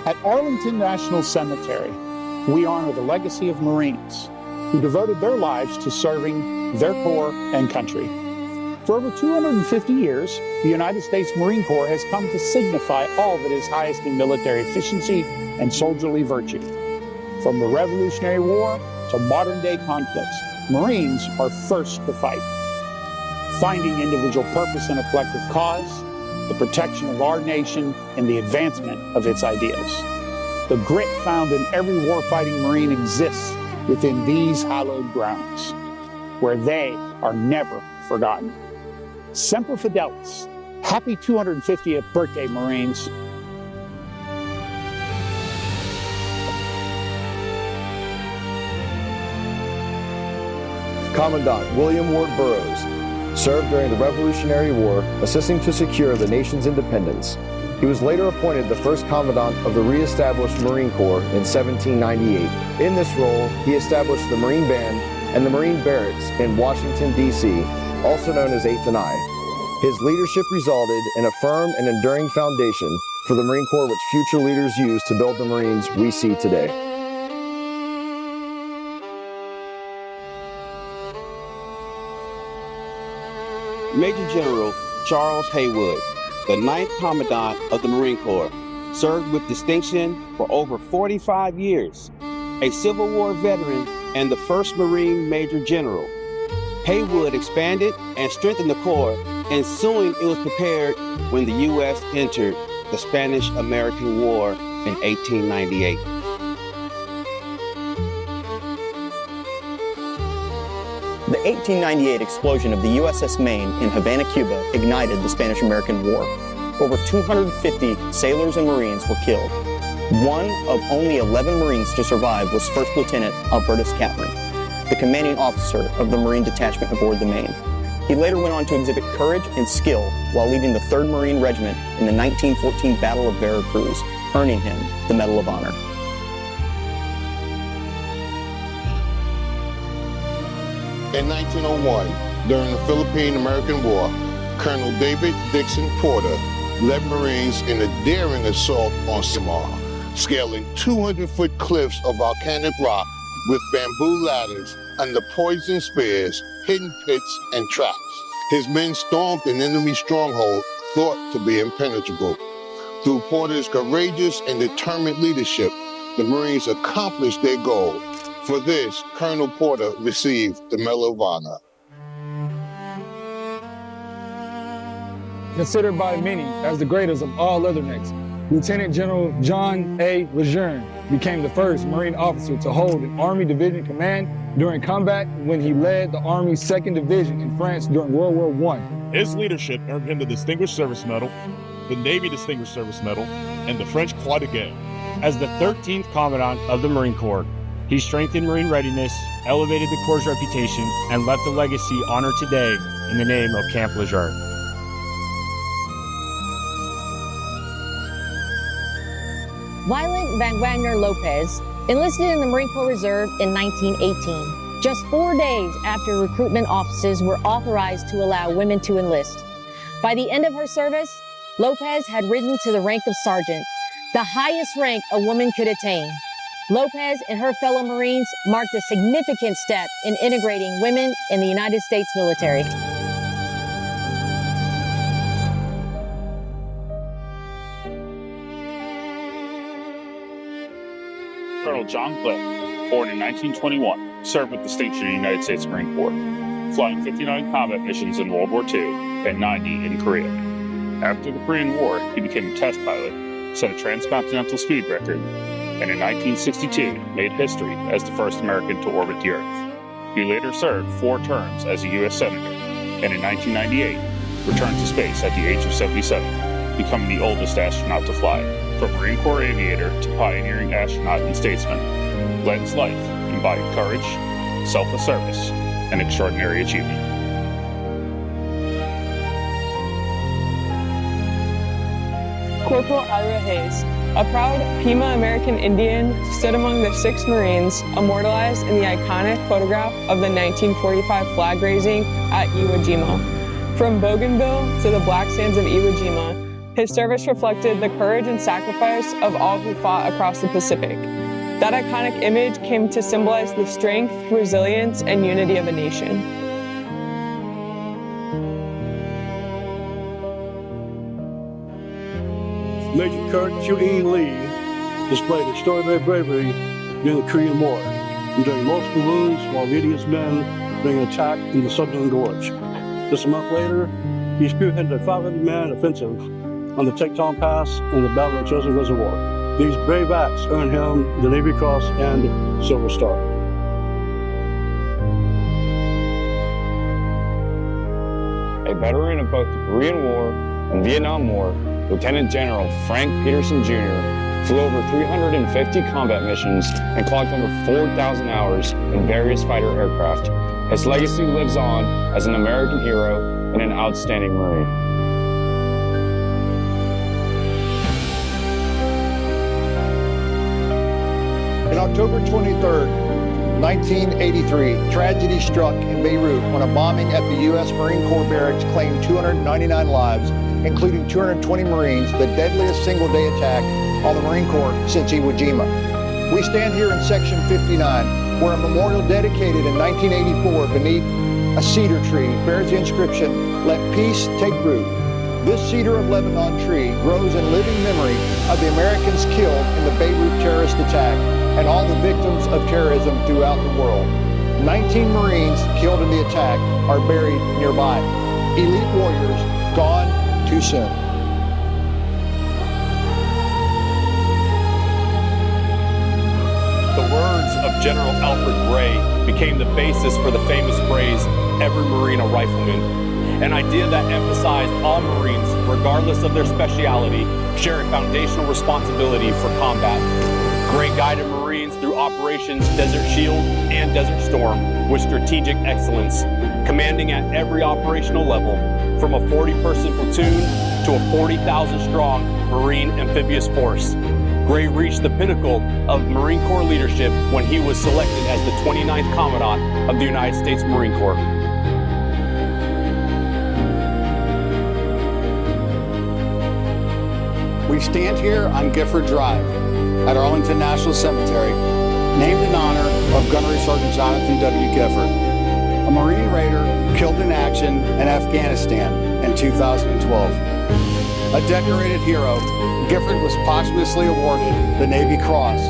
At Arlington National Cemetery, we honor the legacy of Marines who devoted their lives to serving their Corps and country. For over 250 years, the United States Marine Corps has come to signify all that is highest in military efficiency and soldierly virtue. From the Revolutionary War to modern-day conflicts, Marines are first to fight, finding individual purpose in a collective cause, the protection of our nation, and the advancement of its ideals. The grit found in every warfighting Marine exists within these hallowed grounds, where they are never forgotten. Semper Fidelis. Happy 250th birthday, Marines. Commandant William Ward Burroughs served during the Revolutionary War, assisting to secure the nation's independence. He was later appointed the first commandant of the re-established Marine Corps in 1798. In this role, he established the Marine Band and the Marine Barracks in Washington, D.C., also known as 8th and I. His leadership resulted in a firm and enduring foundation for the Marine Corps which future leaders use to build the Marines we see today. Major General Charles Haywood, the 9th Commandant of the Marine Corps, served with distinction for over 45 years, a Civil War veteran and the first Marine Major General. Haywood expanded and strengthened the Corps, and soon it was prepared when the U.S. entered the Spanish-American War in 1898. The 1898 explosion of the USS Maine in Havana, Cuba ignited the Spanish-American War. Over 250 sailors and Marines were killed. One of only 11 Marines to survive was First Lieutenant Albertus Cameron, the commanding officer of the Marine detachment aboard the Maine. He later went on to exhibit courage and skill while leading the 3rd Marine Regiment in the 1914 Battle of Veracruz, earning him the Medal of Honor. In 1901, during the Philippine-American War, Colonel David Dixon Porter led Marines in a daring assault on Samar, scaling 200-foot cliffs of volcanic rock with bamboo ladders under poison spears, hidden pits, and traps. His men stormed an enemy stronghold thought to be impenetrable. Through Porter's courageous and determined leadership, the Marines accomplished their goal. For this, Colonel Porter received the Medal of Honor. Considered by many as the greatest of all leathernecks, Lieutenant General John A. Lejeune became the first Marine officer to hold an Army Division command during combat when he led the Army's 2nd Division in France during World War I. His leadership earned him the Distinguished Service Medal, the Navy Distinguished Service Medal, and the French Croix de Guerre. As the 13th Commandant of the Marine Corps, he strengthened Marine readiness, elevated the Corps' reputation, and left a legacy honored today in the name of Camp Lejeune. Violent Van Wagner Lopez enlisted in the Marine Corps Reserve in 1918, just 4 days after recruitment offices were authorized to allow women to enlist. By the end of her service, Lopez had risen to the rank of sergeant, the highest rank a woman could attain. Lopez and her fellow Marines marked a significant step in integrating women in the United States military. Colonel John Glick, born in 1921, served with distinction in the United States Marine Corps, flying 59 combat missions in World War II and 90 in Korea. After the Korean War, he became a test pilot, set a transcontinental speed record, and in 1962 made history as the first American to orbit the Earth. He later served 4 terms as a U.S. Senator, and in 1998 returned to space at the age of 77, becoming the oldest astronaut to fly. From Marine Corps aviator to pioneering astronaut and statesman, Glen's life embodied courage, selfless service, and extraordinary achievement. Corporal Ira Hayes, a proud Pima American Indian, stood among the 6 Marines immortalized in the iconic photograph of the 1945 flag raising at Iwo Jima. From Bougainville to the Black Sands of Iwo Jima, his service reflected the courage and sacrifice of all who fought across the Pacific. That iconic image came to symbolize the strength, resilience, and unity of a nation. Major Kurt Q.E. Lee displayed extraordinary bravery during the Korean War, enduring multiple wounds while leading his men during an attack in the Sutherland Gorge. Just a month later, he spearheaded a 500-man offensive on the Tecton Pass and the Battle of Chosin Reservoir. These brave acts earned him the Navy Cross and Silver Star. A veteran of both the Korean War and Vietnam War, Lieutenant General Frank Peterson Jr. flew over 350 combat missions and clocked over 4,000 hours in various fighter aircraft. His legacy lives on as an American hero and an outstanding Marine. On October 23rd, 1983, tragedy struck in Beirut when a bombing at the U.S. Marine Corps barracks claimed 299 lives, including 220 Marines, the deadliest single-day attack on the Marine Corps since Iwo Jima. We stand here in Section 59, where a memorial dedicated in 1984 beneath a cedar tree bears the inscription, "Let peace take root." This cedar of Lebanon tree grows in living memory of the Americans killed in the Beirut terrorist attack and all the victims of terrorism throughout the world. 19 Marines killed in the attack are buried nearby. Elite warriors gone too soon. The words of General Alfred Gray became the basis for the famous phrase, "Every Marine a rifleman," an idea that emphasized all Marines, regardless of their specialty, share a foundational responsibility for combat. Gray guided Marines through Operations Desert Shield and Desert Storm with strategic excellence, commanding at every operational level, from a 40-person platoon to a 40,000-strong Marine amphibious force. Gray reached the pinnacle of Marine Corps leadership when he was selected as the 29th Commandant of the United States Marine Corps. We stand here on Gifford Drive at Arlington National Cemetery, named in honor of Gunnery Sergeant Jonathan W. Gifford, a Marine Raider killed in action in Afghanistan in 2012. A decorated hero, Gifford was posthumously awarded the Navy Cross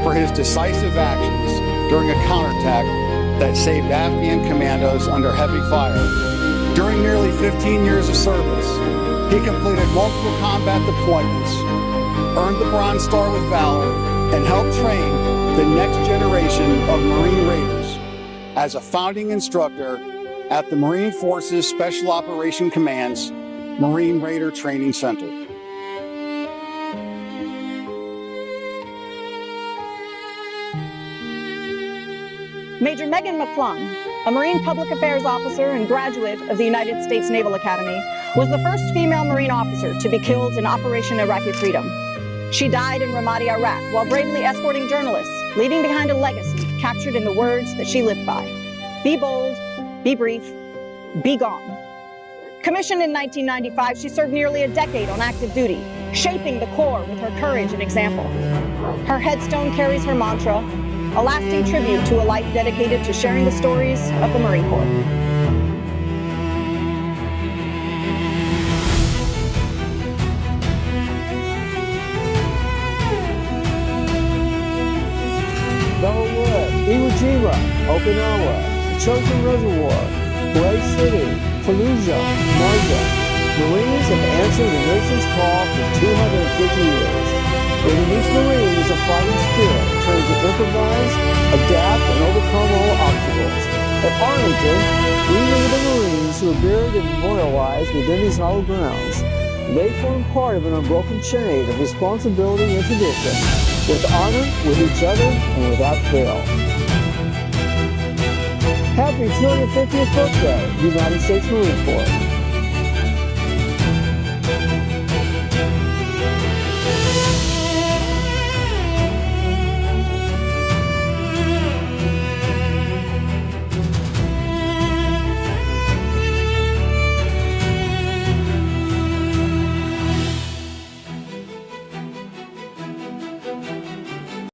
for his decisive actions during a counterattack that saved Afghan commandos under heavy fire. During nearly 15 years of service, he completed multiple combat deployments, earned the Bronze Star with Valor, and helped train the next generation of Marine Raiders as a founding instructor at the Marine Forces Special Operation Command's Marine Raider Training Center. Major Megan McClung, a Marine Public Affairs officer and graduate of the United States Naval Academy, was the first female Marine officer to be killed in Operation Iraqi Freedom. She died in Ramadi, Iraq, while bravely escorting journalists, leaving behind a legacy captured in the words that she lived by. Be bold, be brief, be gone. Commissioned in 1995, she served nearly a decade on active duty, shaping the Corps with her courage and example. Her headstone carries her mantra, a lasting tribute to a life dedicated to sharing the stories of the Marine Corps. Bellwood, Iwo Okinawa, Chosin Reservoir, Bray City, Fallujah, Marja. Marines have answered the nation's call for 250 years. Within each Marine is a fighting spirit trained to improvise, adapt, and overcome all obstacles. At Arlington, we visit the Marines who are buried and memorialized within these hallowed grounds. They form part of an unbroken chain of responsibility and tradition, with honor, with each other, and without fail. Happy 250th birthday, United States Marine Corps.